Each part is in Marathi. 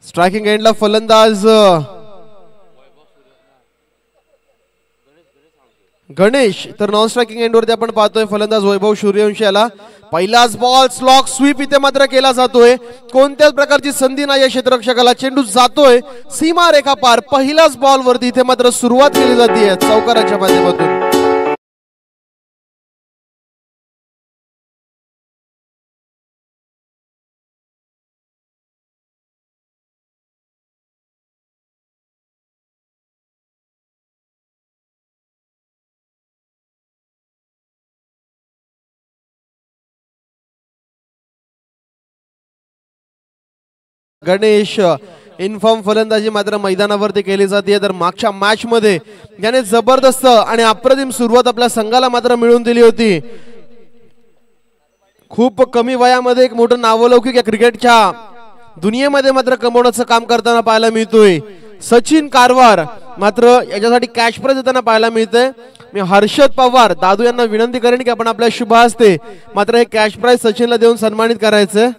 स्ट्रायकिंग एंडला फलंदाज गणेश, तर नॉन स्ट्रायकिंग एंडवरती आपण पाहतोय फलंदाज वैभव सूर्यवंशी याला. पहिलाच बॉल स्लॉक स्वीप इथे मात्र केला जातोय. कोणत्याच प्रकारची संधी नाही या क्षेत्ररक्षकाला. चेंडू जातोय सीमा रेखा पार. पहिल्याच बॉल वरती इथे मात्र सुरुवात केली जाते चौकाराच्या माध्यमातून. गणेश इनफॉर्म फलंदाजी मात्र मैदानावरती केली जाते. तर मागच्या मॅच मध्ये याने जबरदस्त आणि अप्रतिम सुरुवात आपल्या संघाला मात्र मिळवून दिली होती. खूप कमी वयामध्ये एक मोठं नावलौकिक या क्रिकेटच्या दुनियेमध्ये मात्र कमवण्याचं काम करताना पाहायला मिळतोय. सचिन कारवार मात्र याच्यासाठी कॅश प्राइज देताना पाहायला मिळते. मी हर्षद पवार दादू यांना विनंती करेन की आपण आपल्या शुभ हस्ते मात्र हे कॅश प्राइज सचिनला देऊन सन्मानित करायचं.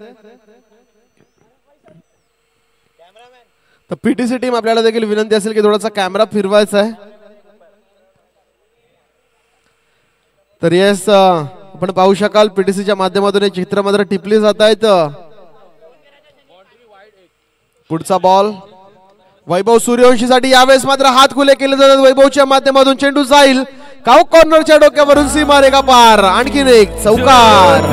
तर पीटीसी टीम आपल्याला देखील विनंती असेल की थोडासा कॅमेरा फिरवायचा आहे. तर येस आपण पाहू शकाल पीटीसीच्या माध्यमातून हे चित्र मात्र टिपले जात आहेत. पुढचा बॉल वैभव सूर्यवंशीसाठी. यावेळेस मात्र हात खुले केले जातात वैभवच्या माध्यमातून. चेंडू जाईल काऊ कॉर्नरच्या डोक्यावरून सीमा रेखा पार. आणखीन एक चौकार.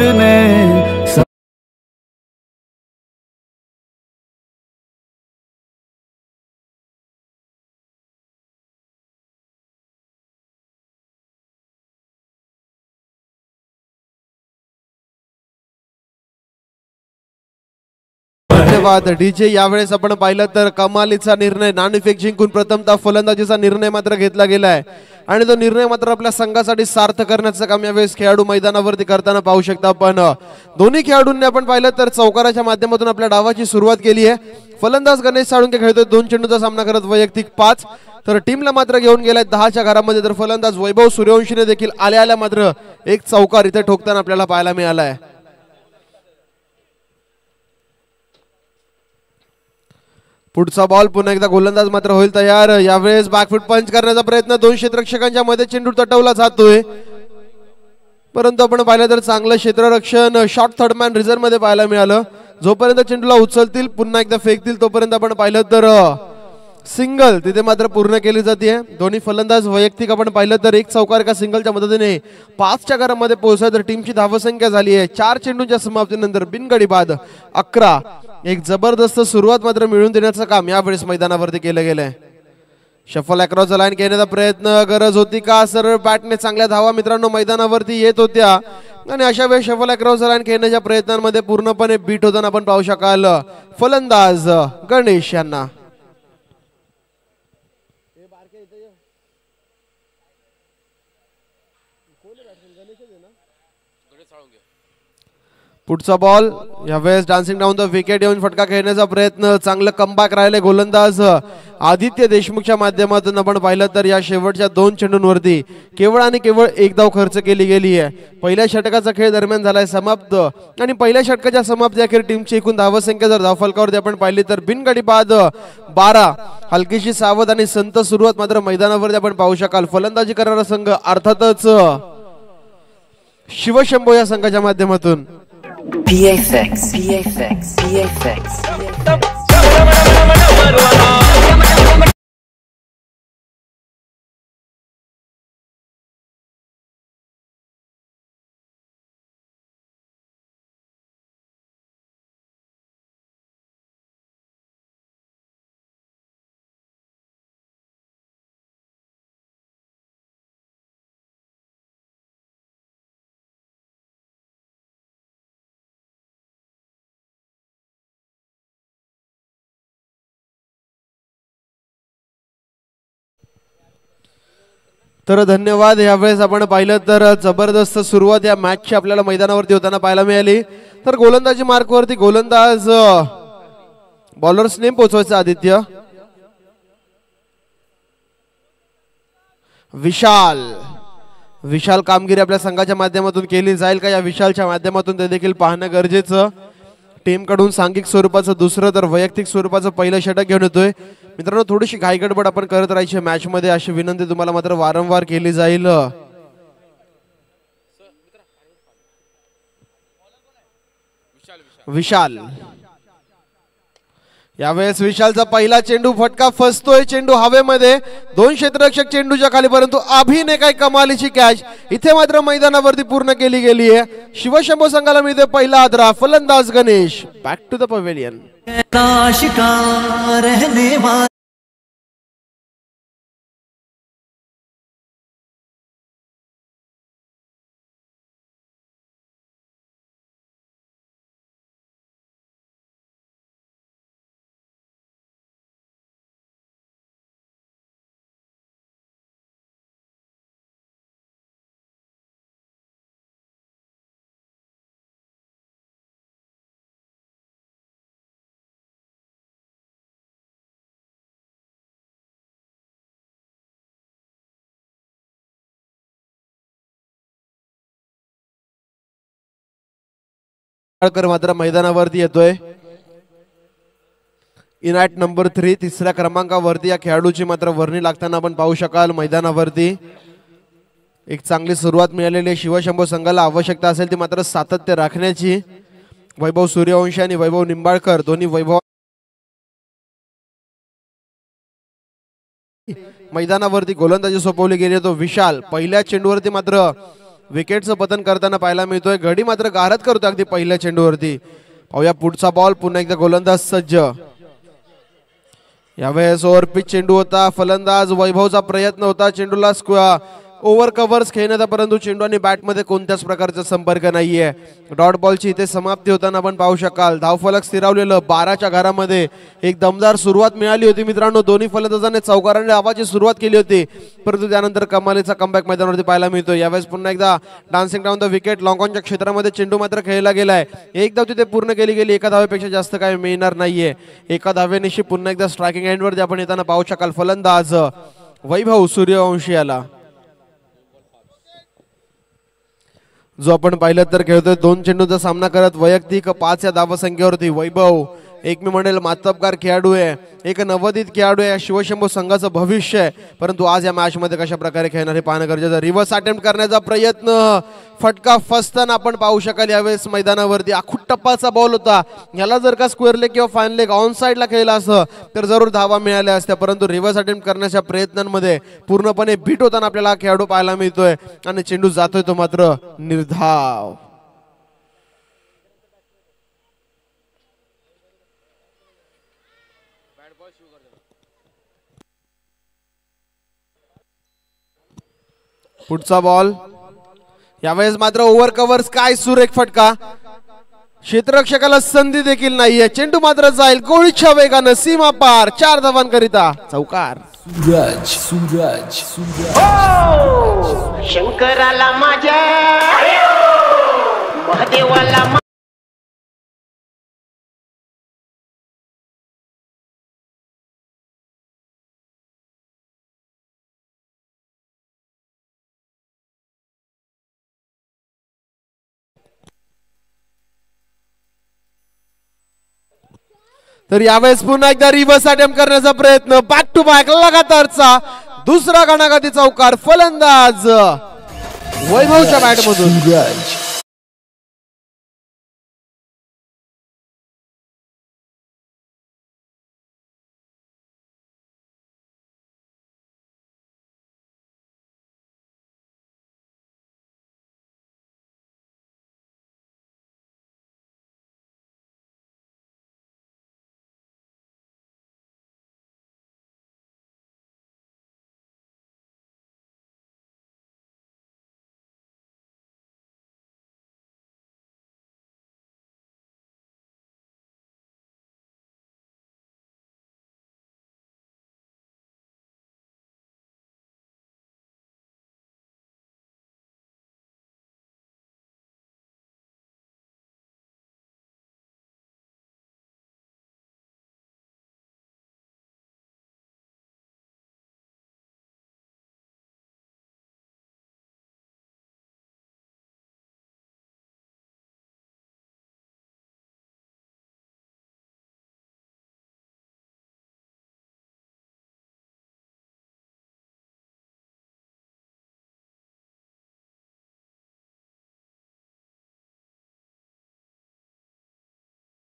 धन्यवाद डीजे. यावेळेस आपण पाहिलं तर कमालीचा निर्णय, नाणेफेक जिंकून प्रथमतः फलंदाजीचा निर्णय मात्र घेतला गेलाय आणि तो निर्णय मात्र आपल्या संघासाठी सार्थ करण्याचं काम यावेळेस खेळाडू मैदानावरती करताना पाहू शकता. पण दोन्ही खेळाडूंनी आपण पाहिलं तर चौकाराच्या माध्यमातून आपल्या डावाची सुरुवात केली आहे. फलंदाज गणेश साळुंके खेळतोय 2 चेंडूचा सामना करत वैयक्तिक 5. तर टीमला मात्र घेऊन गेलाय 10च्या घरामध्ये. तर फलंदाज वैभव सूर्यवंशीने देखील आल्या मात्र एक चौकार इथे ठोकताना आपल्याला पाहायला मिळालाय. पुढचा बॉल पुन्हा एकदा गोलंदाज मात्र होईल तयार. यावेळेस बॅकफूट पंच करण्याचा प्रयत्न 2 क्षेत्ररक्षकांच्या मध्ये चेंडू तटवला जातोय. परंतु आपण पाहिलं तर चांगलं क्षेत्ररक्षण शॉर्ट थर्डमॅन रिझर्व्ह मध्ये पाहायला मिळालं. जोपर्यंत चेंडूला उचलतील पुन्हा एकदा फेकतील तोपर्यंत आपण पाहिलं तर सिंगल तिथे मात्र पूर्ण केली जाते. दोन्ही फलंदाज वैयक्तिक आपण पाहिलं तर एक चौकार एका सिंगलच्या मदतीने 5च्या घरामध्ये पोहोचला. तर टीमची धावसंख्या झाली आहे 4 चेंडूंच्या समाप्तीनंतर बिनगडी बाद 11. एक जबरदस्त सुरुवात मात्र मिळवून देण्याचं काम यावेळेस मैदानावरती केलं गेलंय. शफल अक्रॉस लाईन घेण्याचा प्रयत्न गरज होती का? सरळ बॅटने चांगल्या धावा मित्रांनो मैदानावरती येत होत्या आणि अशा वेळेस शफल अक्रॉस लाईन खेळण्याच्या प्रयत्नांमध्ये पूर्णपणे बीट होताना आपण पाहू शकाल फलंदाज गणेश यांना. पुढचा बॉल यावेळेस डान्सिंग डाऊन द विकेट येऊन फटका खेळण्याचा प्रयत्न. चांगलं कमबॅक राहिले गोलंदाज आदित्य देशमुखच्या माध्यमातून. आपण पाहिलं तर या शेवटच्या 2 चेंडूंवरती केवळ आणि केवळ एक धाव खर्च केली गेली आहे. पहिल्या षटकाचा खेळ दरम्यान झालाय समाप्त आणि पहिल्या षटकाच्या समाप्ती अखेर टीमची एकूण धावसंख्या जर धावफलकावरती आपण पाहिली तर बिनगडी बाद 12. हलकीशी सावध आणि संत सुरुवात मात्र मैदानावरती आपण पाहू शकाल. फलंदाजी करणारा संघ अर्थातच शिवशंभो या संघाच्या माध्यमातून. PFX. तर धन्यवाद. यावेळेस आपण पाहिलं तर जबरदस्त सुरुवात या मॅचची आपल्याला मैदानावरती होताना पाहायला मिळाली. तर गोलंदाजी मार्कवरती गोलंदाज बॉलर्स नेम पोहोचवायचं आदित्य. विशाल कामगिरी आपल्या संघाच्या माध्यमातून केली जाईल का? या विशालच्या माध्यमातून ते देखील पाहणं गरजेचं. टीम कडून सांघिक स्वरूपाचं दुसरं तर वैयक्तिक स्वरूपाचं पहिलं षटक घेऊन येतोय. मित्रांनो थोडीशी घाईगडबड आपण करत राहायची मॅच मध्ये अशी विनंती तुम्हाला मात्र वारंवार केली जाईल. विशाल यावेळेस विशालचा पहिला चेंडू फटका फसतोय. चेंडू हवेमध्ये, दोन क्षेत्ररक्षक चेंडूच्या खाली, परंतु अभिने काय कमालीची कॅच इथे मात्र मैदानावरती पूर्ण केली गेली आहे. शिवशंभो संघाला मिळते पहिला आदरा. फलंदाज Ganesh back to the pavilion. मात्र मैदानावरती येतोय. इनॅट नंबर 3 तिसऱ्या क्रमांकावरती या खेळाडूची मात्र वर्णी लागताना आपण पाहू शकाल. मैदानावरती एक चांगली सुरुवात मिळालेली आहे. शिवशंभो संघाला आवश्यकता असेल ती मात्र सातत्य राखण्याची. वैभव सूर्यवंशी आणि वैभव निंबाळकर दोन्ही वैभव मैदानावरती गोलंदाजी सोपवली गेली. तो विशाल पहिल्या चेंडूवरती मात्र विकेटचं पतन करताना पाहायला मिळतोय. गडी मात्र गारद करतो अगदी पहिल्या चेंडूवरती. पाहूया पुढचा बॉल. पुन्हा एकदा गोलंदाज सज्ज. यावेळेस ओव्हर पिच चेंडू होता. फलंदाज वैभवचा प्रयत्न होता चेंडूला ओव्हर कव्हर्स खेळण्याचा, परंतु चेंडू आणि बॅटमध्ये कोणत्याच प्रकारचा संपर्क नाहीये. डॉट बॉलची इथे समाप्ती होताना आपण पाहू शकाल. धावफलक स्थिरावलेलं 12च्या घरामध्ये एक दमदार सुरुवात मिळाली होती मित्रांनो. दोन्ही फलंदाजांनी चौकाराने धावाची सुरुवात केली होती, परंतु त्यानंतर कमालीचा कमबॅक मैदानावरती पाहायला मिळतो. यावेळेस पुन्हा एकदा डान्सिंग डाऊन द विकेट लॉंगॉनच्या क्षेत्रामध्ये चेंडू मात्र खेळला गेलाय. एक धाव तिथे पूर्ण केली गेली. एका धावेपेक्षा जास्त काय मिळणार नाहीये. एका धावेनिशी पुन्हा एकदा स्ट्रायकिंग एंडवरती आपण येताना पाहू शकाल. फलंदाज वैभव सूर्यवंशी आला, जो आपण पाहिलं तर खेळतोय. दोन चेंडूचा सामना करत वैयक्तिक 5 या धावसंख्येवरती वैभव एक मी म्हणेल मातबगार खेळाडू आहे, एक नवोदित खेळाडू आहे. शिवशंभो संघाचं भविष्य आहे, परंतु आज या मॅच मध्ये कशा प्रकारे खेळणार हे पाहणं गरजेचं. रिव्हर्स अटेम्प्ट करण्याचा प्रयत्न, फटका फसताना आपण पाहू शकाल. यावेळेस मैदानावरती आखूट टप्पाचा बॉल होता. याला जर का स्क्वेअर लेग किंवा फाईन लेग ऑन साइडला खेळला असं तर जरूर धावा मिळाल्या असत्या, परंतु रिव्हर्स अटेम्प्ट करण्याच्या प्रयत्नांमध्ये पूर्णपणे बीट होताना आपल्याला खेळाडू पाहायला मिळतोय आणि चेंडू जातोय तो मात्र निर्धाव. पुढचा बॉल. यावेळेस मात्र ओव्हर कव्हर्स, काय सुरेख फटका. क्षेत्ररक्षकाला संधी देखील नाहीये. चेंडू मात्र जाईल गोळीच्या वेगानं सीमा पार. 4 धावांकरिता चौकार. सूरज सूरज सूरज शंकराला माझ्या महादेवाला तर यावेळेस पुन्हा एकदा रिव्हर्स अटेम्प्ट करण्याचा प्रयत्न. बॅक टू बॅक लगातारचा दुसरा गणागती चौकार. फलंदाज वैभवच्या बॅटमधून.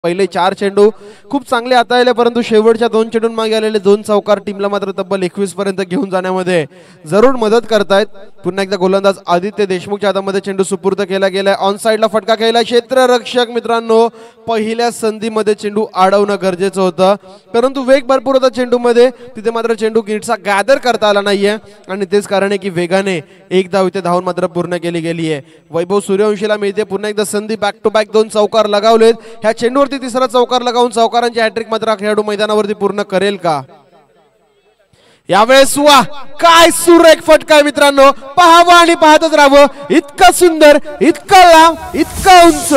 पहिले 4 चेंडू खूप चांगले हाताळले, परंतु शेवटच्या 2 चेंडून मागे आलेले 2 चौकार टीमला मात्र तब्बल 21 पर्यंत घेऊन जाण्यामध्ये जरूर मदत करतायत. पुन्हा एकदा गोलंदाज आदित्य देशमुखच्या हातामध्ये चेंडू सुपूर्द केला गेलाय. ऑन साइडला फटका केला. क्षेत्ररक्षक मित्रांनो, पहिल्या संधीमध्ये चेंडू अडवणं गरजेचं होतं, परंतु वेग भरपूर होता चेंडूमध्ये. तिथे मात्र चेंडू नीटसा गॅदर करता आला नाहीये आणि तेच कारण आहे की वेगाने एक धाव इथे धावून मात्र पूर्ण केली गेली आहे. वैभव सूर्यवंशीला मिळते पुन्हा एकदा संधी. बॅक टू बॅक 2 चौकार लगावलेत. ह्या चेंडूवरती तिसरा चौकार लगावून चौकारांची हॅट्रिक मात्र खेळाडू मैदानावरती पूर्ण करेल का यावेळेस? वा, काय सुरेख फटका आहे मित्रांनो. पाहावं आणि पाहतच राहावं. इतका सुंदर, इतका लांब, इतका उंच.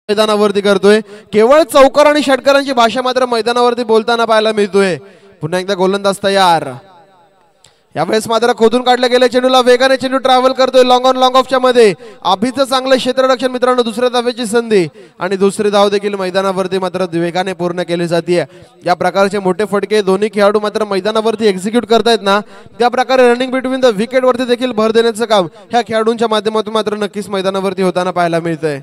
मैदानावरती करतोय. केवळ चौकार आणि षटकारांची भाषा मात्र मैदानावरती बोलताना पाहायला मिळतोय. पुन्हा एकदा गोलंदाज तयार. यावेळेस मात्र खोदून काढल्या गेल्या चेंडूला वेगाने चेंडू ट्रॅव्हल करतोय लॉंग ऑन लॉंग ऑफच्या मध्ये. अभिचं चांगलं क्षेत्ररक्षण मित्रांनो. दुसऱ्या धावेची संधी आणि दुसरी धाव देखील मैदानावरती मात्र वेगाने पूर्ण केली जाते. या प्रकारचे मोठे फटके दोन्ही खेळाडू मात्र मैदानावरती एक्झिक्यूट करतायत ना, त्या प्रकारे रनिंग बिटवीन द विकेट वरती देखील भर देण्याचं काम ह्या खेळाडूंच्या माध्यमातून मात्र नक्कीच मैदानावरती होताना पाहायला मिळतंय.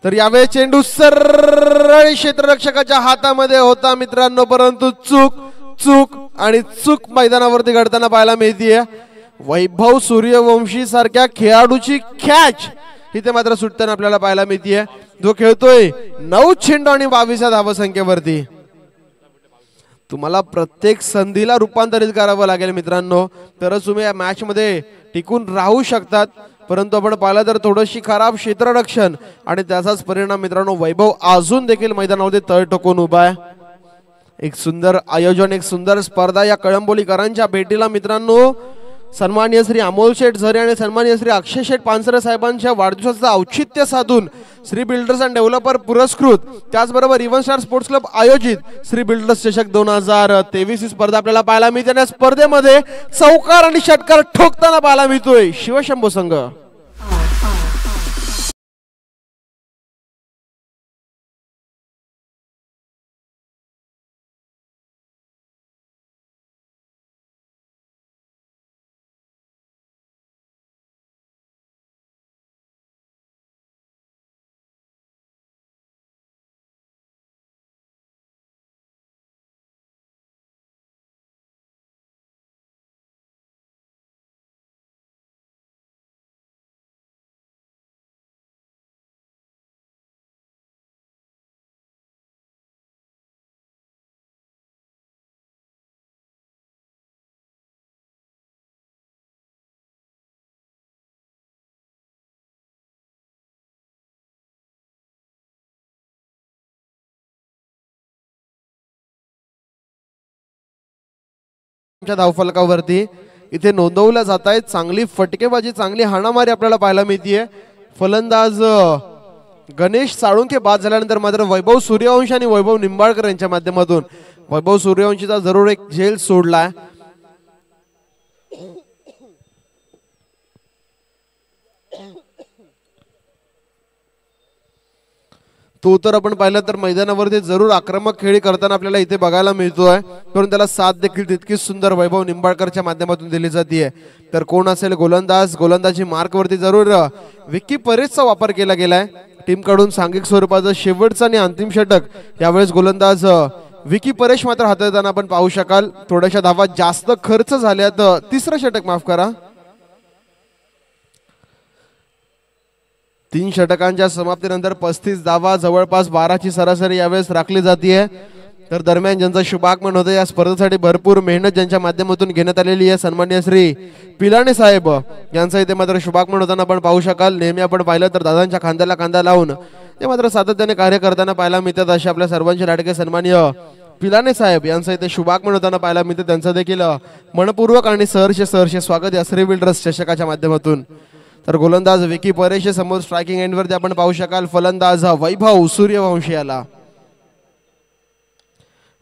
तर यावेळी चेंडू सरळ क्षेत्ररक्षकाच्या हातामध्ये होता मित्रांनो, परंतु चूक आणि चूक मैदानावरती घडताना पाहायला मिळतीये. वैभव सूर्यवंशी सारख्या खेळाडूची कॅच इथे मात्र सुटताना आपल्याला पाहायला मिळतीये. जो खेळतोय 9 चेंडू आणि 22 धावसंख्येवरती. तुम्हाला प्रत्येक संधीला रूपांतरित करावं लागेल मित्रांनो, तरच तुम्ही या मॅच मध्ये टिकून राहू शकतात. परंतु आपण पाहिलं तर थोडीशी खराब क्षेत्ररक्षण आणि त्याचाच परिणाम मित्रांनो, वैभव अजून देखील मैदानावरती तळ टोकून उभा आहे. एक सुंदर आयोजन, एक सुंदर स्पर्धा या कळंबोलीकरांच्या भेटीला मित्रांनो. सन्माननीय श्री अमोल शेठ झरे आणि सन्माननीय श्री अक्षय शेठ पानसरे साहेबांच्या वाढदिवसाचं औचित्य साधून श्री बिल्डर्स अँड डेव्हलपर पुरस्कृत, त्याचबरोबर इव्हन स्टार स्पोर्ट्स क्लब आयोजित श्री बिल्डर्स चषक 2023 ही स्पर्धा आपल्याला पाहायला मिळते. त्या स्पर्धेमध्ये चौकार आणि षटकार ठोकताना पाहायला मिळतोय शिवशंभू संघ. धावफलकावरती इथे नोंदवल्या जात आहेत. चांगली फटकेबाजी, चांगली हाणामारी आपल्याला पाहायला मिळतीये. फलंदाज गणेश साळुंखे बाद झाल्यानंतर मात्र वैभव सूर्यवंशी आणि वैभव निंबाळकर यांच्या माध्यमातून वैभव सूर्यवंशीचा जरूर एक झेल सोडलाय. तो तर आपण पाहिलं तर मैदानावरती जरूर आक्रमक खेळी करताना आपल्याला इथे बघायला मिळतोय, पण त्याला साथ देखील तितकीच सुंदर वैभव निंबाळकरच्या माध्यमातून दिली जाते. तर कोण असेल गोलंदाज? गोलंदाजी मार्कवरती जरूर विक्की परेशचा वापर केला गेलाय. टीम कडून सांघिक स्वरूपाचं शेवटचं आणि अंतिम षटक यावेळेस गोलंदाज विक्की परेश मात्र हाताळताना आपण पाहू शकाल. थोड्याशा धावा जास्त खर्च झाल्यात. तिसरं षटक माफ करा. 3 षटकांच्या समाप्तीनंतर 35 धावा, जवळपास 12ची सरासरी यावेळेस राखली जाते. तर दरम्यान ज्यांचा शुभागमन होतं या स्पर्धेसाठी भरपूर मेहनत ज्यांच्या माध्यमातून घेण्यात आलेली आहे, सन्माननीय श्री पिलाणे साहेब यांचा इथे मात्र शुभागमन होताना आपण पाहू शकाल. नेहमी आपण पाहिलं तर दादांच्या खांद्याला खांदा लावून ते मात्र सातत्याने कार्य करताना पाहायला मिळतात. असे आपल्या सर्वांचे लाडके सन्माननीय पिलाने साहेब यांचं इथे शुभागमन होताना पाहायला मिळते. त्यांचं देखील मनपूर्वक आणि सहर्ष स्वागत या श्री बिल्डर्स चषकाच्या माध्यमातून. तर गोलंदाज विकी परेश समोर स्ट्रायकिंग एंडवरती आपण पाहू शकाल फलंदाज वैभव सूर्यवंशी याला.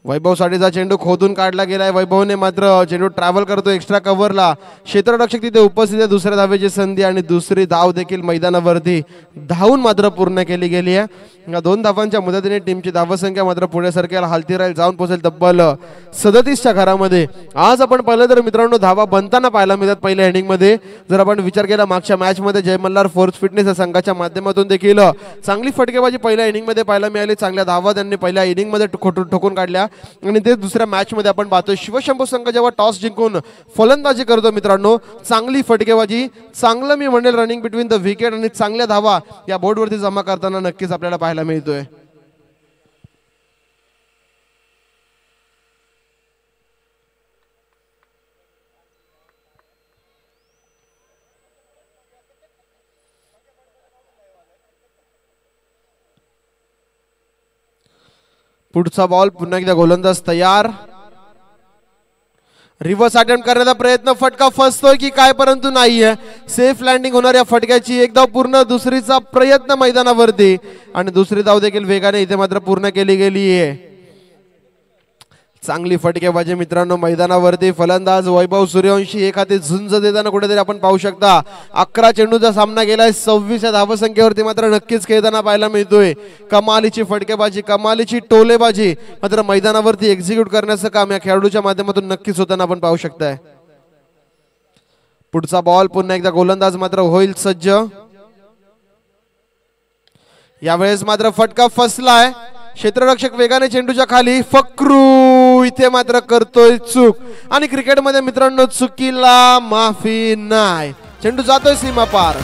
वैभव साठीचा चेंडू खोदून काढला गेलाय. वैभवने मात्र चेंडू ट्रॅव्हल करतो एक्स्ट्रा कव्हरला. क्षेत्ररक्षक तिथे उपस्थित आहे. दुसऱ्या धावेची संधी आणि दुसरी धाव देखील मैदानावरती धावून मात्र पूर्ण केली गेली आहे. या 2 धावांच्या मदतीने टीमची धावसंख्या मात्र पुढे सरकेल हालती राहील जाऊन पोहोचेल तब्बल 37च्या घरामध्ये. आज आपण पाहिलं तर मित्रांनो धावा बनताना पाहायला मिळतात पहिल्या इनिंग मध्ये. जर आपण विचार केला मागच्या मॅच मध्ये जय मल्हार फोर्स फिटनेस या संघाच्या माध्यमातून देखील चांगली फटकेबाजी पहिल्या इनिंग मध्ये पाहायला मिळाली. चांगल्या धावा त्यांनी पहिल्या इनिंग मध्ये ठोकून काढल्या आणि ते दुसऱ्या मॅच मध्ये आपण पाहतो शिवशंभू संघ जेव्हा टॉस जिंकून फलंदाजी करतो मित्रांनो चांगली फटकेबाजी चांगलं मी म्हणेल रनिंग बिटवीन द विकेट आणि चांगल्या धावा या बोर्डवरती जमा करताना नक्कीच आपल्याला पाहायला मिळतोय. पुढचा बॉल पुन्हा एकदा गोलंदाज तयार. रिव्हर्स अटेम्प्ट करण्याचा प्रयत्न फटका फसतोय की काय परंतु नाहीये. सेफ लँडिंग होणार या फटक्याची. एक धाव पूर्ण दुसरीचा प्रयत्न मैदानावरती आणि दुसरी धाव देखील वेगाने इथे मात्र पूर्ण केली गेली आहे. चांगली फटकेबाजी मित्रांनो मैदानावरती. फलंदाज वैभव सूर्यवंशी एक हाती झुंज देताना कुठेतरी आपण पाहू शकता. 11 चेंडूचा सामना गेलाय. 26 धावसंख्येवरती मात्र नक्कीच खेळताना पाहायला मिळतोय. कमालीची फटकेबाजी कमालीची टोलेबाजी मात्र मैदानावरती एक्झिक्यूट करण्याचं काम या खेळाडूच्या माध्यमातून नक्कीच होताना आपण पाहू शकताय. पुढचा बॉल पुन्हा एकदा गोलंदाज मात्र होईल सज्ज. यावेळेस मात्र फटका फसलाय. क्षेत्ररक्षक वेगाने चेंडूच्या खाली. फक्रू इथे मात्र करतोय चूक आणि क्रिकेटमध्ये मित्रांनो चुकीला माफी नाही. चेंडू जातोय सीमा पार.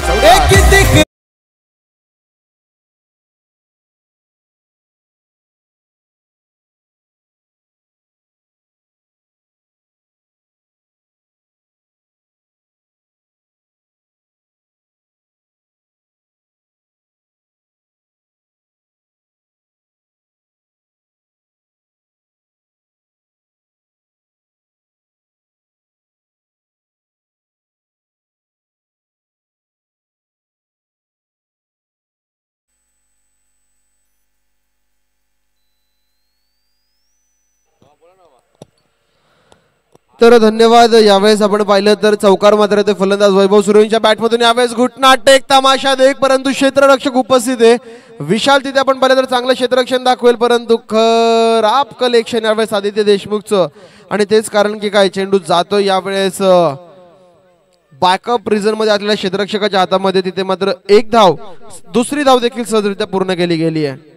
तर धन्यवाद. यावेळेस आपण पाहिलं तर चौकार मात्र ते फलंदाज वैभव सूर्यवंशीच्या बॅटमधून यावेळेस घुटना टेक तमाशा देख परंतु क्षेत्ररक्षक उपस्थित आहे. विशाल तिथे आपण पाहिलं तर चांगलं क्षेत्ररक्षण दाखवेल परंतु खराब कलेक्शन यावेळेस आदित्य देशमुखचं आणि तेच कारण की काय चेंडू जातो यावेळेस बॅकअप रिझन मध्ये असलेल्या क्षेत्ररक्षकाच्या हातामध्ये. तिथे मात्र एक धाव दुसरी धाव देखील सहजरित्या पूर्ण केली गेली आहे.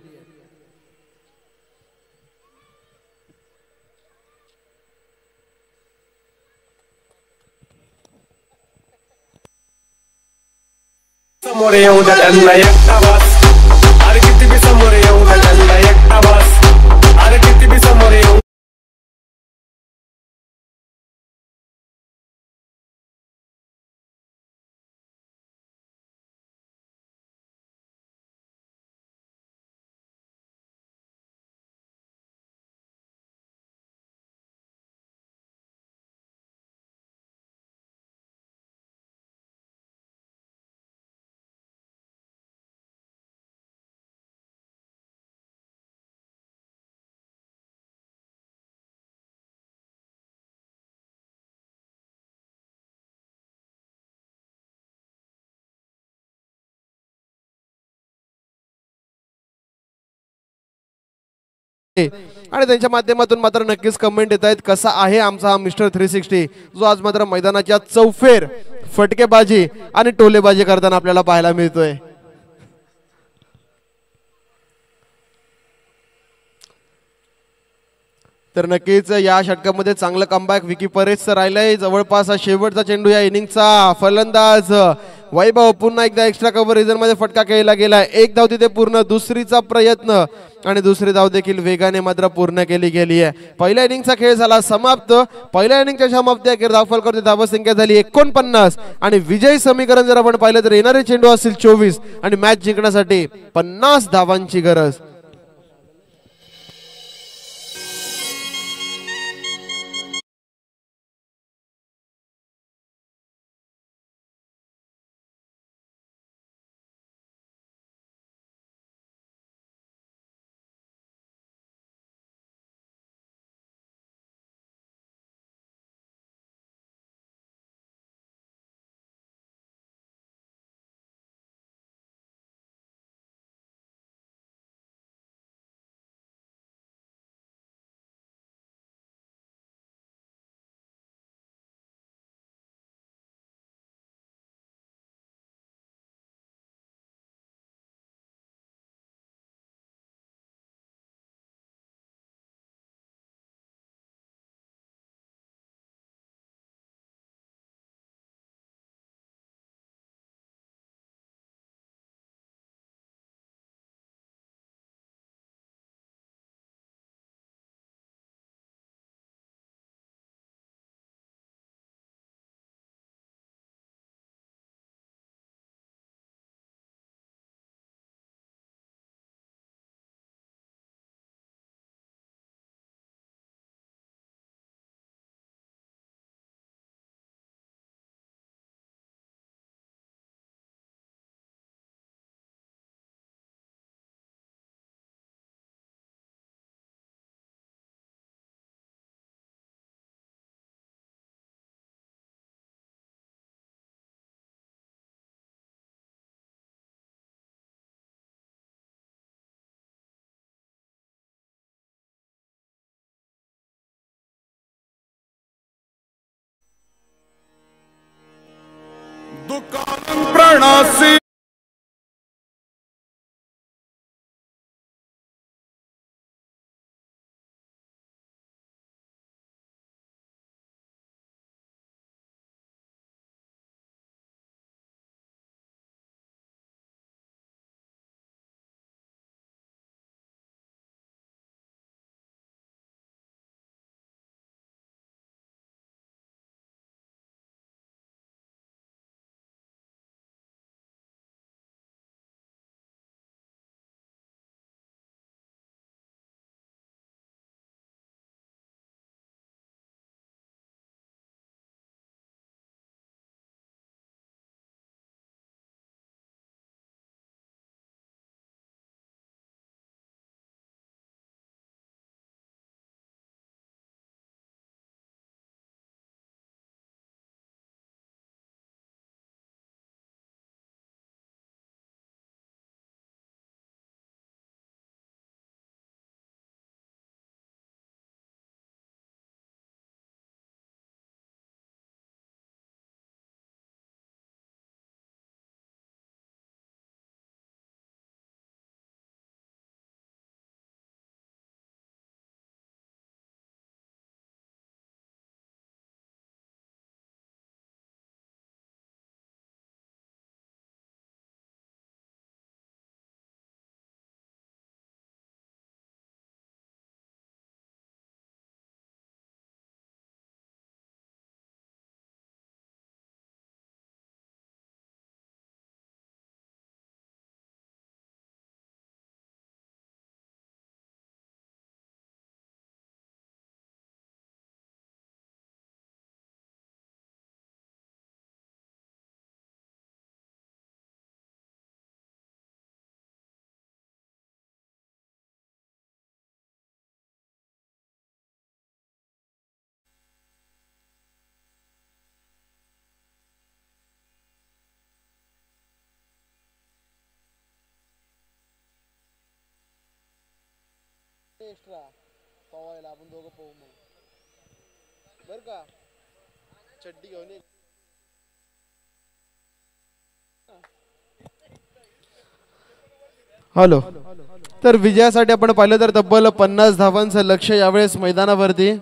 समोर येऊ द्या त्यांना एकटा बस. अरे किती बी समोर येऊ द्या त्यांना एकटा बस. अरे किती बी समोर येऊ. आणि त्यांच्या माध्यमातून मात्र नक्कीच कमेंट येत आहेत कसा आहे आमचा हा मिस्टर 360 जो आज मात्र मैदानाच्या चौफेर फटकेबाजी आणि टोलेबाजी करताना आपल्याला पाहायला मिळतोय. तर नक्कीच या षटकामध्ये चांगलं कमबॅक विकी परेशचं राहिलंय. जवळपास शेवटचा चेंडू या इनिंगचा. फलंदाज वैभव पुन्हा एकदा एक्स्ट्रा कव्हर रिझन मध्ये फटका केला गेलाय. एक धाव तिथे पूर्ण दुसरीचा प्रयत्न आणि दुसरी धाव देखील वेगाने मात्र पूर्ण केली गेली आहे. पहिल्या इनिंगचा खेळ झाला समाप्त. पहिल्या इनिंगच्या समाप्ती अखेर धावफल करते धावसंख्या झाली 49 आणि विजयी समीकरण जर आपण पाहिलं तर येणारे चेंडू असतील 24 आणि मॅच जिंकण्यासाठी 50 धावांची गरज. दुकान प्रणासी एक्स्ट्रा पवायला आपण दोघं पाहू मग बर का चड्डी घेऊन ये. हॅलो. तर विजयासाठी आपण पाहिलं तर तब्बल 50 धावांचं लक्ष्य यावेळेस मैदानावरती.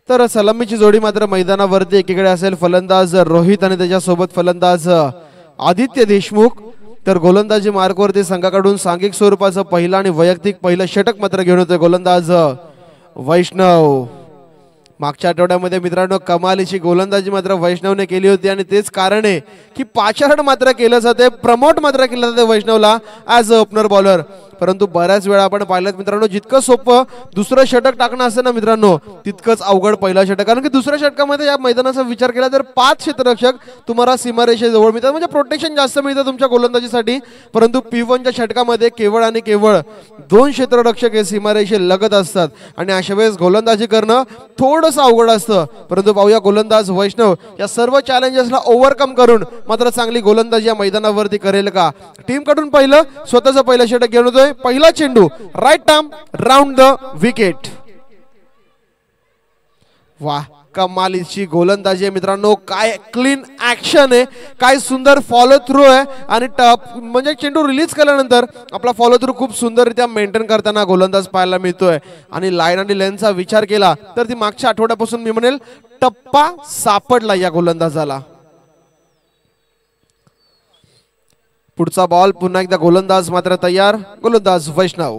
तर सलामीची जोडी मात्र मैदानावरती एकीकडे असेल फलंदाज रोहित आणि त्याच्यासोबत फलंदाज आदित्य देशमुख. तर गोलंदाजी मार्कवरती संघाकडून सांघिक स्वरूपाचं पहिलं आणि वैयक्तिक पहिलं षटक मात्र घेऊन होते गोलंदाज वैष्णव. मागच्या आठवड्यामध्ये मित्रांनो कमालीची गोलंदाजी मात्र वैष्णवने केली होती आणि तेच कारण आहे की पाचारण मात्र केलं जाते, प्रमोट मात्र केलं जाते वैष्णवला ॲज अ ओपनर बॉलर. परंतु बऱ्याच वेळा आपण पाहिलं मित्रांनो जितकं सोपं दुसरं षटक टाकणं असतं ना मित्रांनो तितकंच अवघड पहिलं षटक. कारण की दुसऱ्या षटकामध्ये या मैदानाचा विचार केला तर 5 क्षेत्ररक्षक तुम्हाला सीमारेषेजवळ मिळतात, म्हणजे प्रोटेक्शन जास्त मिळतं तुमच्या गोलंदाजीसाठी. परंतु P1च्या षटकामध्ये केवळ आणि केवळ 2 क्षेत्ररक्षक हे सीमारेषे लगत असतात आणि अशा वेळेस गोलंदाजी करणं थोडंसं अवघड असतं. परंतु पाहूया गोलंदाज वैष्णव या सर्व चॅलेंजेसला ओव्हरकम करून मात्र चांगली गोलंदाजी या मैदानावरती करेल का. टीम कडून पहिलं स्वतःचं पहिलं षटक घेऊन होतोय. पहिला चेंडू right arm round the wicket. वाह कमालीची गोलंदाजी आहे मित्रांनो, काय क्लीन ऍक्शन आहे, काय सुंदर फॉलो थ्रू आहे आणि म्हणजे चेंडू रिलीज केल्यानंतर आपला फॉलो थ्रू खूप सुंदररित्या मेंटेन करताना गोलंदाज पाहायला मिळतोय. आणि लाईन आणि लेनचा विचार केला तर ती मागच्या आठवड्यापासून मी म्हणेल टप्पा सापडला या गोलंदाजाला. पुढचा बॉल पुन्हा एकदा गोलंदाज मात्र तयार. गोलंदाज वैष्णव.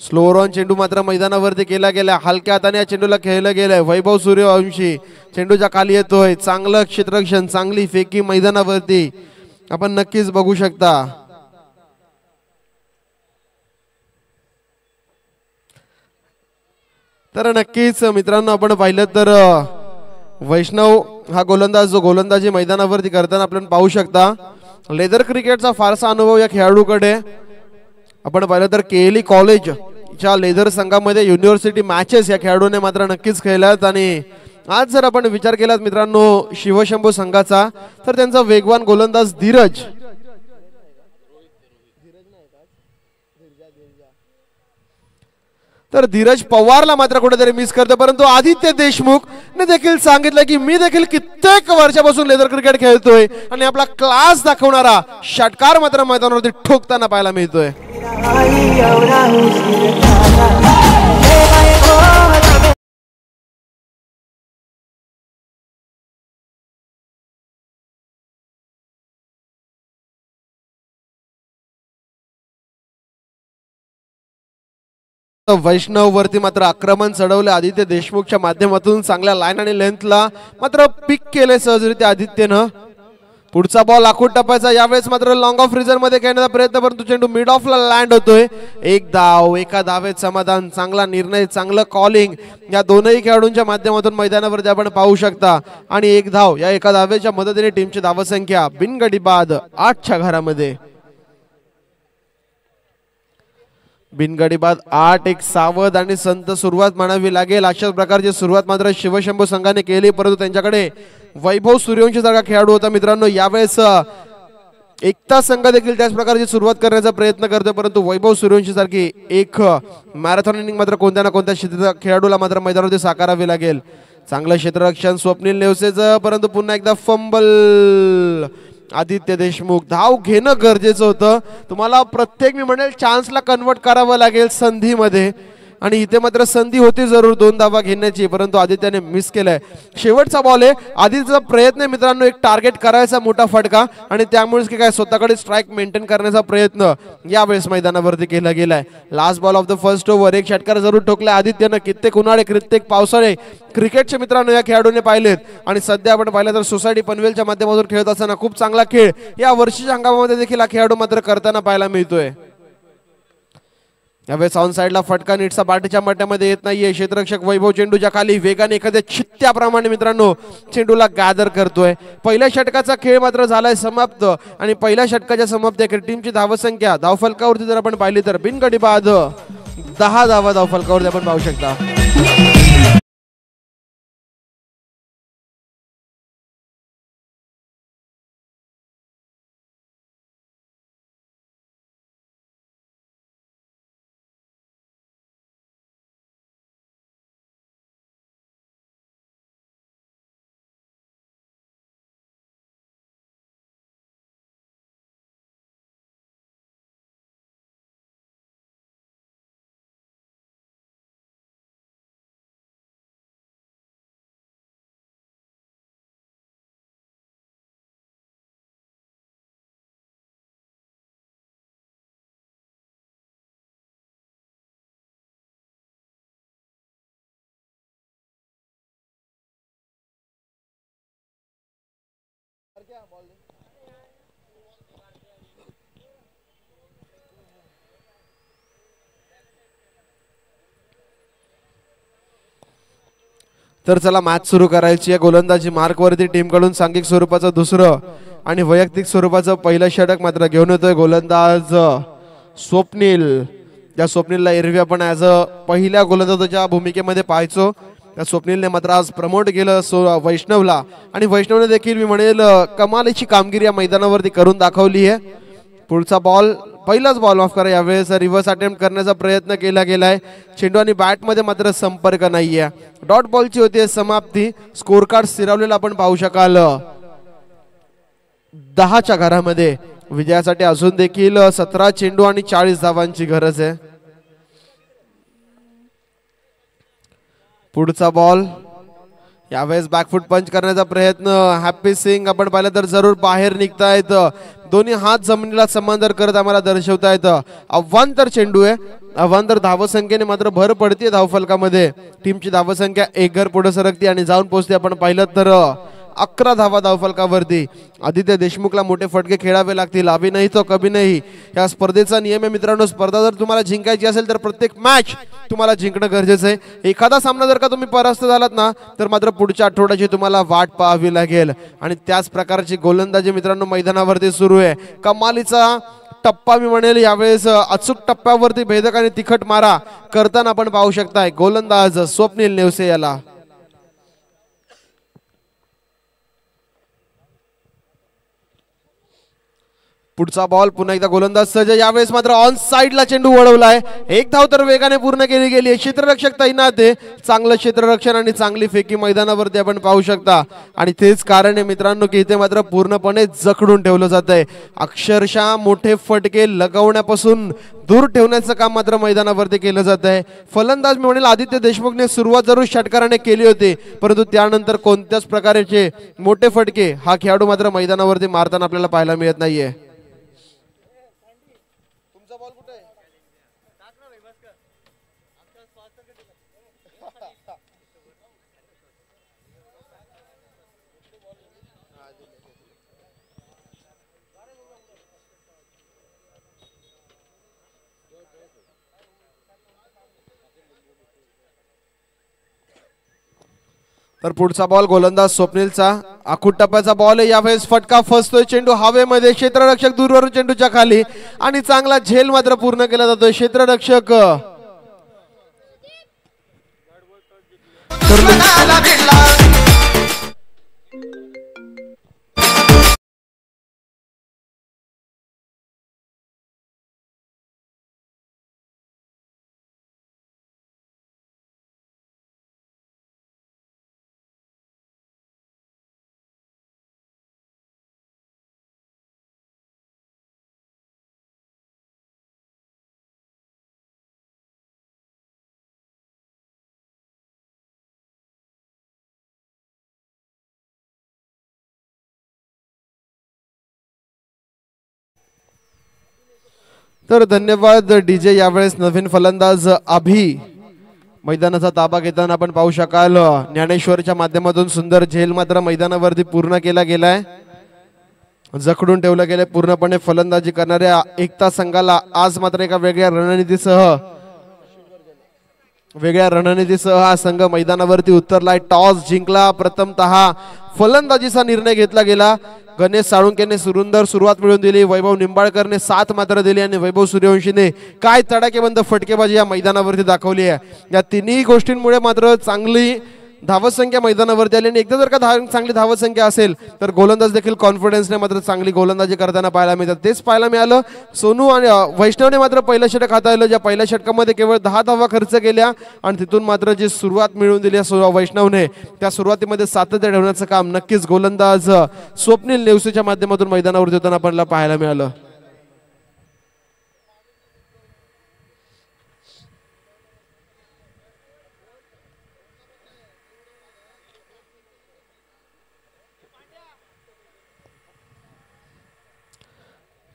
स्लो रन चेंडू मात्र मैदानावरती केला गेला, हलक्या हाताने या चेंडूला खेळलं गेलंय. वैभव सूर्यवंशी चेंडूच्या खाली येतोय. चांगलं क्षेत्ररक्षण, चांगली फेकी मैदानावरती आपण नक्कीच बघू शकता. तर नक्कीच मित्रांनो आपण पाहिलं तर वैष्णव हा गोलंदाज जो गोलंदाजी मैदानावरती करताना आपण पाहू शकता. लेदर क्रिकेटचा फारसा अनुभव या खेळाडूकडे. आपण पाहिलं तर केएलई कॉलेज च्या लेझर संघामध्ये युनिव्हर्सिटी मॅचेस या खेळाडूने मात्र नक्कीच खेळल्यात आणि आज जर आपण विचार केलात मित्रांनो शिवशंभू संघाचा तर त्यांचा वेगवान गोलंदाज धीरज तर धीरज पवारला मात्र कुठेतरी मिस करतो परंतु आदित्य देशमुख ने देखील सांगितलं की मी देखील कित्येक वर्षापासून लेदर क्रिकेट खेळतोय आणि आपला क्लास दाखवणारा षटकार मात्र मैदानावरती ठोकताना पाहायला मिळतोय. वैष्णव वरती मात्र आक्रमण चढवले आदित्य देशमुखच्या माध्यमातून चांगल्या लाईन आणि लेंथला मात्र पिक केले सहजरित्या आदित्यनं. पुढचा बॉल आखूड टप्प्याचा यावेळेस मात्र लॉंग ऑफ रिझन मध्ये खेळण्याचा प्रयत्न परंतु चेंडू मिड ऑफला लँड होतोय. एक धाव एका धावेत समाधान चांगला निर्णय चांगलं कॉलिंग या दोनही खेळाडूंच्या माध्यमातून मैदानावरती आपण पाहू शकता आणि एक धाव या एका धावेच्या मदतीने टीमची धावसंख्या बिनगडी बाद 8च्या घरामध्ये. बिनगडी बाद 8 एक सावध आणि संत सुरुवात म्हणावी लागेल. अशाच प्रकारची सुरुवात मात्र शिवशंभू संघाने केली परंतु त्यांच्याकडे वैभव सूर्यवंशी सारखा खेळाडू होता मित्रांनो. यावेळेस एकता संघ देखील त्याच प्रकारची सुरुवात करण्याचा प्रयत्न करतो परंतु वैभव सूर्यवंशी सारखी एक मॅरेथॉन इनिंग मात्र कोणत्या ना कोणत्या खेळाडूला मात्र मैदानावरती साकारावे लागेल. चांगलं क्षेत्ररक्षण स्वप्नील नेवसेचं परंतु पुन्हा एकदा फंबल. आदित्य देशमुख धाव घेणं गरजेचं होतं. तुम्हाला प्रत्येक मी म्हणेल चान्सला कन्वर्ट करावं लागेल संधीमध्ये आणि इथे मात्र संधी होती जरूर 2 धावा घेण्याची परंतु आदित्याने मिस केलाय. शेवटचा बॉल आहे आदित्यचा प्रयत्न आहे मित्रांनो एक टार्गेट करायचा मोठा फटका आणि त्यामुळेच की काय स्वतःकडे स्ट्राईक मेंटेन करण्याचा प्रयत्न यावेळेस मैदानावरती केला गेलाय. Last ball of the first over एक षटकार जरूर ठोकलाय आदित्यनं. कित्येक उन्हाळे कित्येक पावसाळे क्रिकेटचे मित्रांनो या खेळाडूने पाहिलेत आणि सध्या आपण पाहिलं तर सोसायटी पनवेलच्या माध्यमातून खेळत असताना खूप चांगला खेळ या वर्षीच्या हंगामामध्ये देखील हा खेळाडू मात्र करताना पाहायला मिळतोय. यावेळेस ऑन साइडला फटका नीटचा बाटीच्या मट्ट्यामध्ये येत नाहीये. क्षेत्ररक्षक वैभव चेंडूच्या खाली वेगाने एखाद्या चित्त्याप्रमाणे मित्रांनो चेंडूला गॅदर करतोय. पहिल्या षटकाचा खेळ मात्र झालाय समाप्त आणि पहिल्या षटकाच्या समाप्तीकडे टीमची धावसंख्या धावफलकावरती जर आपण पाहिली तर बिनगडी बाद 10 धावा धावफलकावरती आपण पाहू शकता. तर चला मॅच सुरू करायची आहे. गोलंदाजी मार्कवरती टीमकडून सांघिक स्वरूपाचं दुसरं आणि वैयक्तिक स्वरूपाचं पहिलं षटक मात्र घेऊन येतोय गोलंदाज स्वप्नील. त्या स्वप्नीलला एरवी आपण ॲज अ पहिल्या गोलंदाजाच्या भूमिकेमध्ये पाहायचो. त्या स्वप्नीलने मात्र आज प्रमोट केलं वैष्णवला आणि वैष्णवने देखील मी म्हणेल कमालीची कामगिरी या मैदानावरती करून दाखवली आहे. पुढचा बॉल पहिलाच बॉल ऑफ करा. यावेळेस रिव्हर्स अटेम्प्ट करण्याचा प्रयत्न केला गेलाय. चेंडू आणि बॅटमध्ये मात्र संपर्क नाहीये. डॉट बॉलची होती समाप्ती. स्कोर कार्ड स्थिरावलेला आपण पाहू शकाल 10च्या घरामध्ये. विजयासाठी अजून देखील 17 चेंडू आणि 40 धावांची गरज आहे. पुढचा बॉल यावेळेस बॅकफुट पंच करण्याचा प्रयत्न. हॅपी सिंग आपण पाहिलं तर जरूर बाहेर निघतायत. दोन्ही हात जमिनीला समांतर करत आम्हाला दर्शवतायत. अवांतर चेंडू आहे. अवांतर धावसंख्येने मात्र भर पडते धावफलकामध्ये. टीमची धावसंख्या एक घर पुढे सरकते आणि जाऊन पोहोचते आपण पाहिलं तर 11 धावा धावफलकावरती. आदित्य देशमुखला मोठे फटके खेळावे लागतील. अभि नाही तो कभी नाही या स्पर्धेचा नियम आहे मित्रांनो. स्पर्धा जर तुम्हाला जिंकायची असेल तर प्रत्येक मॅच तुम्हाला जिंकणं गरजेचं आहे. एखादा सामना जर का तुम्ही परास्त झालात ना तर मात्र पुढच्या आठवड्याची तुम्हाला वाट पाहावी लागेल आणि त्याच प्रकारची गोलंदाजी मित्रांनो मैदानावरती सुरू आहे. कमालीचा टप्पा मी म्हणेल यावेळेस अचूक टप्प्यावरती भेदक आणि तिखट मारा करताना आपण पाहू शकताय गोलंदाज स्वप्नील नेवसे याला. पुढचा बॉल पुन्हा एकदा गोलंदाज सज्ज. यावेळेस मात्र ऑन साइडला चेंडू वळवलाय. एक धाव तर वेगाने पूर्ण केली गेली. क्षेत्ररक्षक तैनात आहे. चांगलं क्षेत्ररक्षण आणि चांगली फेकी मैदानावरती आपण पाहू शकता आणि तेच कारण आहे मित्रांनो की इथे मात्र पूर्णपणे जखडून ठेवलं जात आहे. अक्षरशः मोठे फटके लगवण्यापासून दूर ठेवण्याचं काम मात्र मैदानावरती केलं जात आहे. फलंदाज मी म्हणेल आदित्य देशमुखने सुरुवात जरूर षटकाराने केली होती परंतु त्यानंतर कोणत्याच प्रकारचे मोठे फटके हा खेळाडू मात्र मैदानावरती मारताना आपल्याला पाहायला मिळत नाहीये. तर पुढचा बॉल गोलंदाज स्वप्नीलचा आखूट टप्प्याचा बॉल आहे. यावेळेस फटका फसतोय. चेंडू हवेमध्ये. क्षेत्ररक्षक दूरवरून चेंडूच्या खाली आणि चांगला झेल मात्र पूर्ण केला जातोय. क्षेत्ररक्षक तर धन्यवाद डीजे. यावेळेस नवीन फलंदाज अभि मैदानाचा ताबा घेताना आपण पाहू शकाल ज्ञानेश्वरच्या माध्यमातून सुंदर झेल मात्र मैदानावरती पूर्ण केला गेलाय. जखडून ठेवलं गेलंय पूर्णपणे फलंदाजी करणाऱ्या एकता संघाला. आज मात्र एका वेगळ्या रणनीतीसह हा संघ मैदानावरती उतरलाय. टॉस जिंकला. प्रथमतः फलंदाजीचा निर्णय घेतला गेला. गणेश साळुंकेने सुंदर सुरुवात मिळवून दिली. वैभव निंबाळकरने 7 मात्र दिली आणि वैभव सूर्यवंशीने काय तडाखेबंद फटकेबाजी या मैदानावरती दाखवली आहे. या तिन्ही गोष्टींमुळे मात्र चांगली धावसंख्या मैदानावरती आली आणि एकदा जर का चांगली धावसंख्या असेल तर गोलंदाज देखील कॉन्फिडन्सने मात्र चांगली गोलंदाजी करताना पाहायला मिळतात. तेच पाहायला मिळालं. सोनू आणि वैष्णवने मात्र पहिलं षटक हाताळलं. ज्या पहिल्या षटकामध्ये केवळ 10 धावा खर्च केल्या आणि तिथून मात्र जी सुरुवात मिळवून दिली वैष्णवने त्या सुरुवातीमध्ये सातत्य ठेवण्याचं काम नक्कीच गोलंदाज स्वप्नील नेवसेच्या माध्यमातून मैदानावरती होताना आपल्याला पाहायला मिळालं.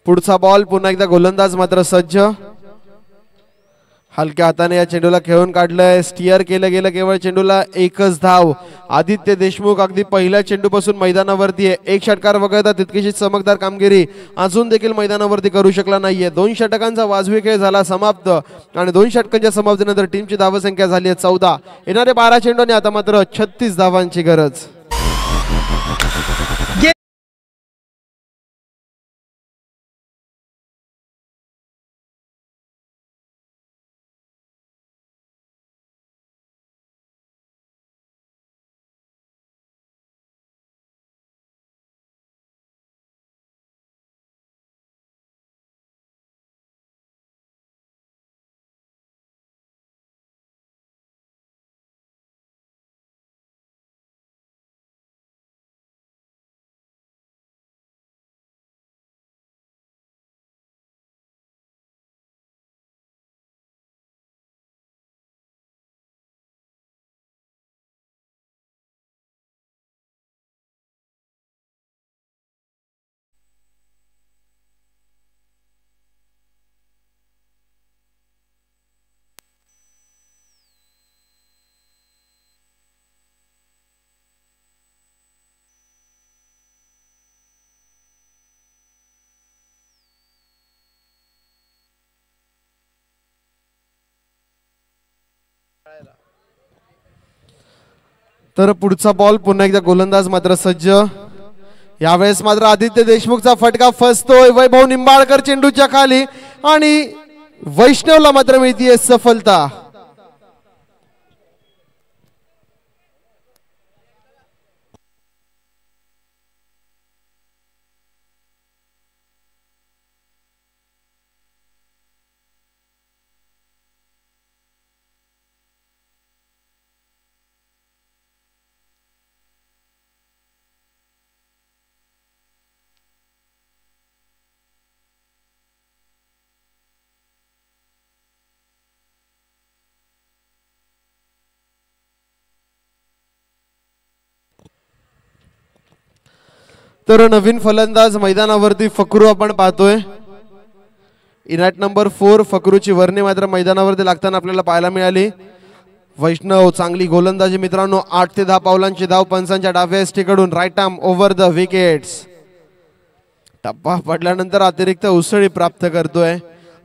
पुढचा बॉल पुन्हा एकदा गोलंदाज मात्र सज्ज. हलक्या हाताने या चेंडूला खेळून काढलंय. स्टिअर केलं गेलं. केवळ चेंडूला एकच धाव. आदित्य देशमुख अगदी पहिल्या चेंडूपासून मैदानावरती आहे. एक षटकार वगळता तितकीशी चमकदार कामगिरी अजून देखील मैदानावरती करू शकला नाहीये. 2 षटकांचा वाजवी खेळ झाला समाप्त आणि 2 षटकांच्या समाप्तीनंतर टीमची धावसंख्या झाली आहे 14. येणारे 12 चेंडूने आता मात्र 36 धावांची गरज. तर पुढचा बॉल पुन्हा एकदा गोलंदाज मात्र सज्ज. यावेळेस मात्र आदित्य देशमुखचा फटका फसतोय. वैभव निंबाळकर चेंडूच्या खाली आणि वैष्णवला मात्र मिळतीये सफलता. तर नवीन फलंदाज मैदानावरती फकरू आपण पाहतोय. इनॅट नंबर 4 फकरूची वर्णी मात्र मैदानावरती लागताना आपल्याला पाहायला मिळाली. वैष्णव चांगली गोलंदाजी मित्रांनो. 8 ते 10 पावलांची धाव पंचांच्या डाव्या एसटीकडून. Right arm over the wickets. टप्पा पडल्यानंतर अतिरिक्त उसळी प्राप्त करतोय.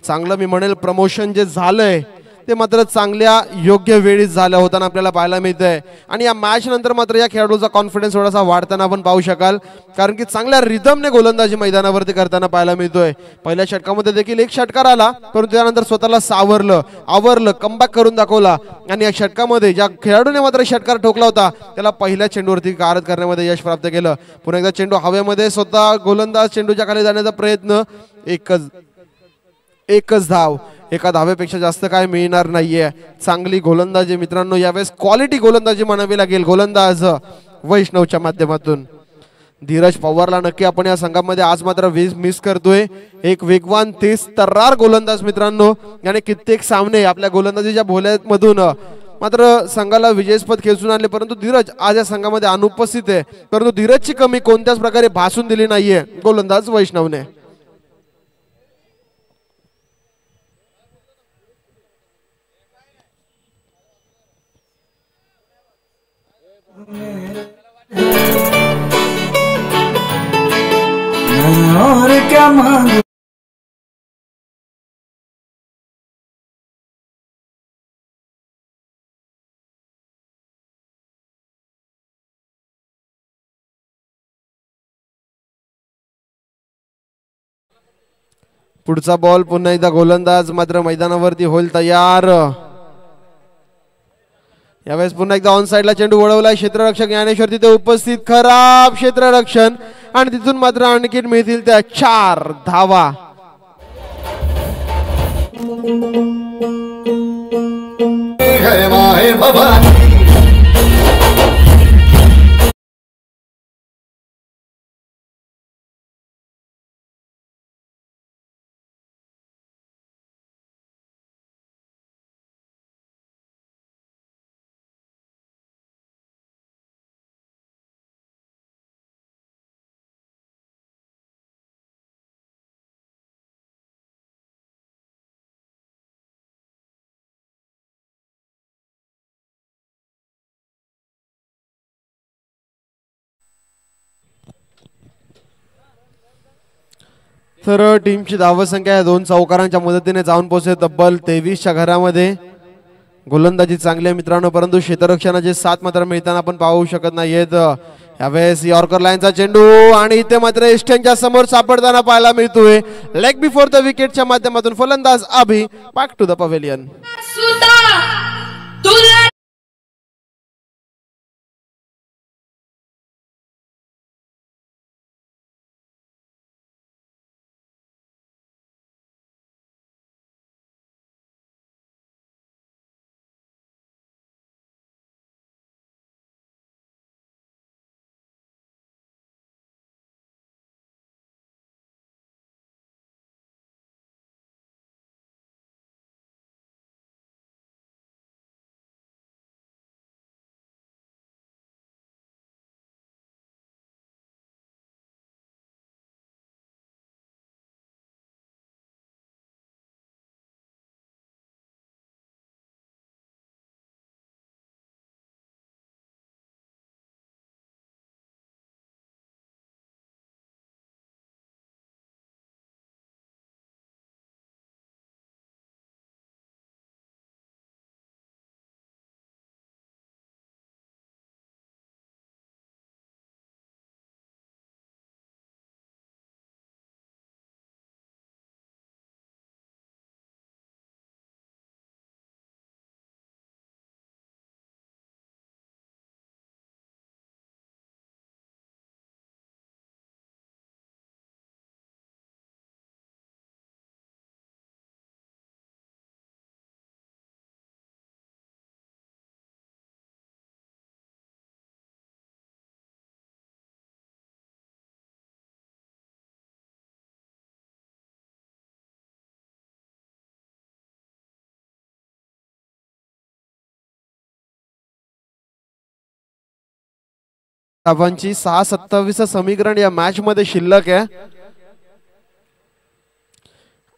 चांगलं मी म्हणेल प्रमोशन जे झालंय ते मात्र चांगल्या योग्य वेळीच झालं होताना आपल्याला पाहायला मिळतंय. आणि या मॅच नंतर मात्र या खेळाडूचा कॉन्फिडन्स थोडासा वाढताना आपण पाहू शकाल, कारण की चांगल्या रिदमने गोलंदाजी मैदानावरती करताना पाहायला मिळतोय. पहिल्या षटकामध्ये देखील एक षटकार आला, परंतु त्यानंतर स्वतःला सावरलं, आवरलं, कमबॅक करून दाखवला. आणि या षटकामध्ये ज्या खेळाडूने मात्र षटकार ठोकला होता त्याला पहिल्या चेंडूवरती कारत करण्यामध्ये यश प्राप्त केलं. पुन्हा एकदा चेंडू हवेमध्ये, स्वतः गोलंदाज चेंडूच्या खाली जाण्याचा प्रयत्न. एकच धाव. एका धावेपेक्षा जास्त काय मिळणार नाहीये. चांगली गोलंदाजी मित्रांनो, यावेळेस क्वालिटी गोलंदाजी म्हणावी लागेल गोलंदाज वैष्णवच्या माध्यमातून. धीरज पवारला नक्की आपण या संघामध्ये आज मात्र मिस करतोय. एक वेगवान तेज तर्रार गोलंदाज मित्रांनो, याने कित्येक सामने आपल्या गोलंदाजीच्या भोल्यामधून मात्र संघाला विजयस्पद खेचून आणले. परंतु धीरज आज या संघामध्ये अनुपस्थित आहे. परंतु धीरजची कमी कोणत्याच प्रकारे भासून दिली नाहीये गोलंदाज वैष्णवने. और क्या मांग पुढचा बॉल पुन्हा एकदा गोलंदाज मात्र मैदानावरती होईल तयार. यावेळेस पुन्हा एकदा ऑन साइडला चेंडू वळवलाय. क्षेत्ररक्षक ज्ञानेश्वर तिथे उपस्थित. खराब क्षेत्ररक्षण आणि तिथून मात्र आणखी मिळतील त्या 4 धावा. तर टीमची धावसंख्या या 2 चौकारांच्या मदतीने जाऊन पोहोचते तब्बल 23च्या घरामध्ये. गोलंदाजी चांगली आहे मित्रांनो, परंतु क्षेत्ररक्षणाचे 7 मात्र मिळताना आपण पाहू शकत नाहीयेत. यावेळेस यॉर्कर लाईनचा चेंडू आणि इथे मात्र एस्टेनच्या समोर सापडताना पाहायला मिळतोय. लेग बिफोर द विकेटच्या माध्यमातून फलंदाज अभि बॅक टू द पवेलियन. धावांची 6-27 समीकरण या मॅच मध्ये शिल्लक आहे.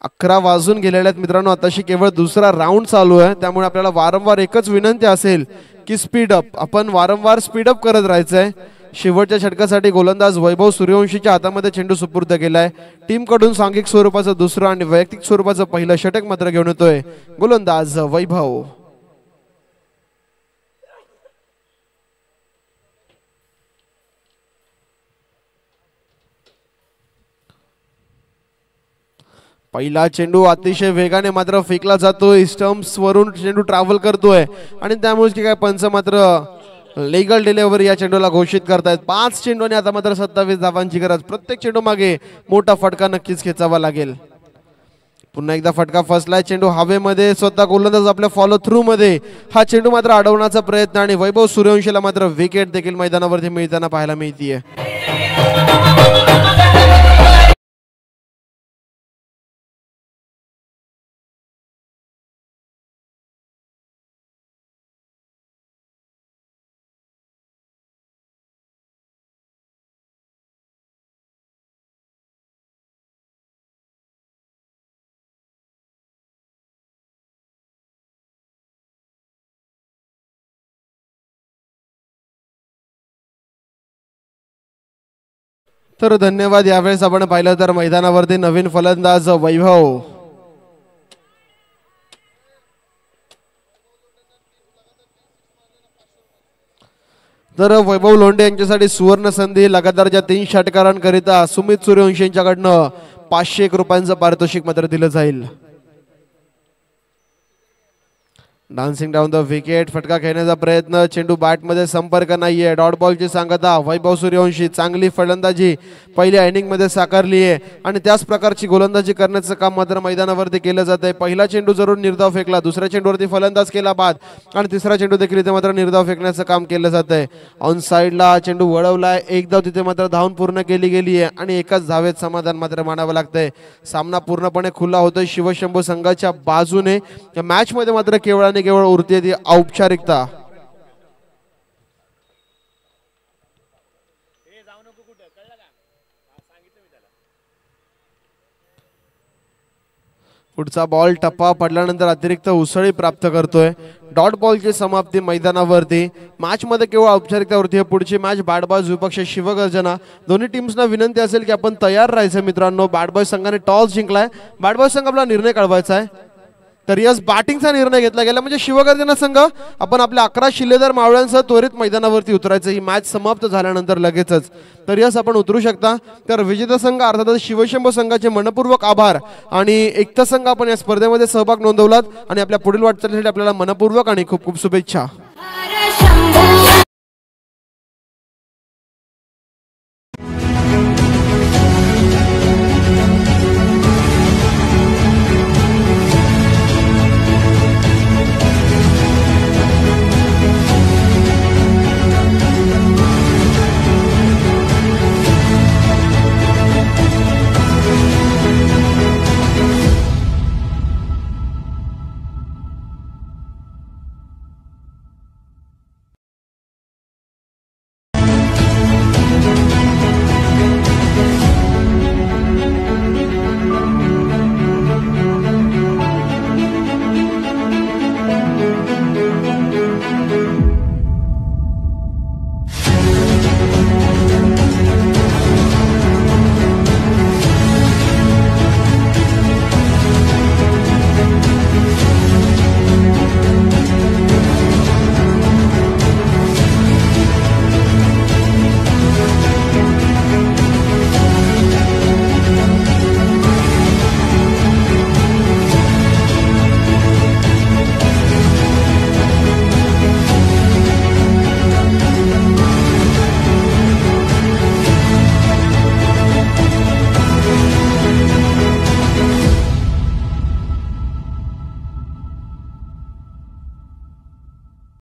11 वाजून गेलेले आहेत मित्रांनो. आताशी केवळ दुसरा राऊंड चालू आहे, त्यामुळे आपल्याला वारंवार एकच विनंती असेल की स्पीडअप, आपण वारंवार स्पीडअप करत राहायचंय. शेवटच्या षटकासाठी गोलंदाज वैभव सूर्यवंशीच्या हातामध्ये चेंडू सुपूर्द केलाय. टीम कडून सांघिक स्वरूपाचं दुसरं आणि वैयक्तिक स्वरूपाचं पहिलं षटक मात्र घेऊन येतोय गोलंदाज वैभव. पहिला चेंडू अतिशय वेगाने मात्र फेकला जातोय. स्टंप्स वरून चेंडू ट्रॅव्हल करतोय आणि त्यामुळे काय पंच मात्र लीगल डिलिव्हरी या चेंडूला घोषित करतायत. 5 चेंडूने आता मात्र 27 धावांची गरज. प्रत्येक चेंडू मागे मोठा फटका नक्कीच खेचावा लागेल. पुन्हा एकदा फटका फसलाय. चेंडू हवेमध्ये, स्वतः गोलंदाज आपल्या फॉलो थ्रू मध्ये हा चेंडू मात्र अडवण्याचा प्रयत्न आणि वैभव सूर्यवंशीला मात्र विकेट देखील मैदानावरती मिळताना पाहायला मिळतीये. तर धन्यवाद. यावेळेस आपण पाहिलं तर मैदानावरती नवीन फलंदाज वैभव. तर वैभव लोंढे यांच्यासाठी सुवर्ण संधी. लगातारच्या 3 षटकारांकरिता सुमित सूर्यवंशी यांच्याकडनं 501 रुपयांचं पारितोषिक मात्र दिलं जाईल. Dancing down the wicket. फटका खेळण्याचा प्रयत्न. चेंडू बॅट मध्ये संपर्क नाहीये. डॉट बॉलची सांगता. वैभव सूर्यवंशी चांगली फलंदाजी पहिल्या इनिंग मध्ये साकारली आहे आणि त्याच प्रकारची गोलंदाजी करण्याचं काम मात्र मैदानावरती केलं जात आहे. पहिला चेंडू जरूर निर्धाव फेकला, दुसऱ्या चेंडूवरती फलंदाज केला बाद आणि तिसरा चेंडू देखील इथे मात्र निर्धाव फेकण्याचं काम केलं जात आहे. ऑन साइडला चेंडू वळवलाय. एक धाव तिथे मात्र धावून पूर्ण केली गेली आहे आणि एकाच धावेत समाधान मात्र मानावं लागतंय. सामना पूर्णपणे खुला होतोय शिवशंभू संघाच्या बाजूने. या मॅच मध्ये मात्र केवळ उरते ती औपचारिकता. पुढचा बॉल टप्पा पडल्यानंतर अतिरिक्त उसळी प्राप्त करतोय. डॉट बॉलची समाप्ती मैदानावरती. मॅच मध्ये केवळ औपचारिकतावरती आहे. पुढची मॅच बॅट बॉयज विपक्ष शिवगर्जना. दोन्ही टीम्सना विनंती असेल की आपण तयार राहायचं मित्रांनो. बॅट बॉयज संघाने टॉस जिंकलाय. बॅट बॉयज संघ आपला निर्णय कळवायचा आहे. तर यस बॅटिंगचा निर्णय घेतला गेला म्हणजे शिवगर्जना संघ आपण आपल्या 11 शिलेदार मावळ्यांसह त्वरित मैदानावरती उतरायचं. ही मॅच समाप्त झाल्यानंतर लगेचच. तर यस आपण उतरू शकता. तर विजेता संघ अर्थातच शिवशंभू संघाचे मनपूर्वक आभार आणि एकता संघ आपण या स्पर्धेमध्ये सहभाग नोंदवलात आणि आपल्या पुढील वाटचालीसाठी आपल्याला मनपूर्वक आणि खूप खूप शुभेच्छा.